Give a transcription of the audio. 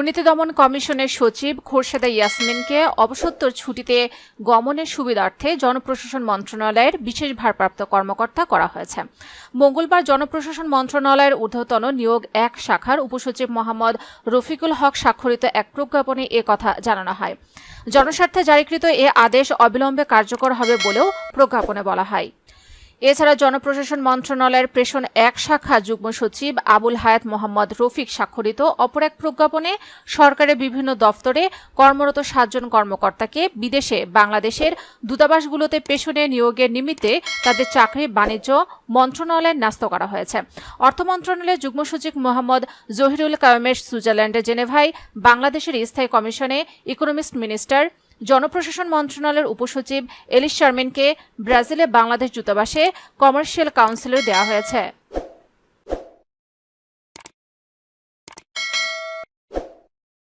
দুর্নীতি দমন কমিশনের সচিব খোরশেদা ইয়াসমিনকে অবসত্তর ছুটিতে গমনের সুবিধার্থে জনপ্রশাসন মন্ত্রণালয়ের বিশেষ ভারপ্রাপ্ত কর্মকর্তা করা হয়েছে। মঙ্গলবার জনপ্রশাসন মন্ত্রণালয়ের ঊর্ধ্বতন নিয়োগ ১ শাখার উপসচিব মোহাম্মদ রফিকুল হক স্বাক্ষরিত এক প্রজ্ঞাপনে এ কথা জানানো হয়। জনস্বার্থে জারিকৃত এ আদেশ অবিলম্বে কার্যকর হবে বলেও প্রজ্ঞাপনে বলা হয়। এছাড়া জনপ্রশাসন মন্ত্রণালয়ের প্রেষণ ১ শাখা যুগ্ম সচিব আবুল হায়াত মোহাম্মদ রফিক স্বাক্ষরিত অপর এক প্রজ্ঞাপনে সরকারের বিভিন্ন দফতরে কর্মরত ৭ জন কর্মকর্তাকে বিদেশে বাংলাদেশের দূতাবাসগুলোতে পেশনে নিয়োগের নিমিত্তে তাদের চাকরি বাণিজ্য মন্ত্রণালয়ে ন্যস্ত করা হয়েছে। অর্থ মন্ত্রণালয়ের যুগ্ম সচিব মোহাম্মদ জহিরুল কায়েমের সুইজারল্যান্ডের জেনেভায় বাংলাদেশের স্থায়ী কমিশনে ইকোনমিস্ট মিনিস্টার, জনপ্রশাসন মন্ত্রণালয়ের উপসচিব এলিস শারমিনকে ব্রাজিলে বাংলাদেশ দূতাবাসে কমার্শিয়াল কাউন্সিলর দেওয়া হয়েছে।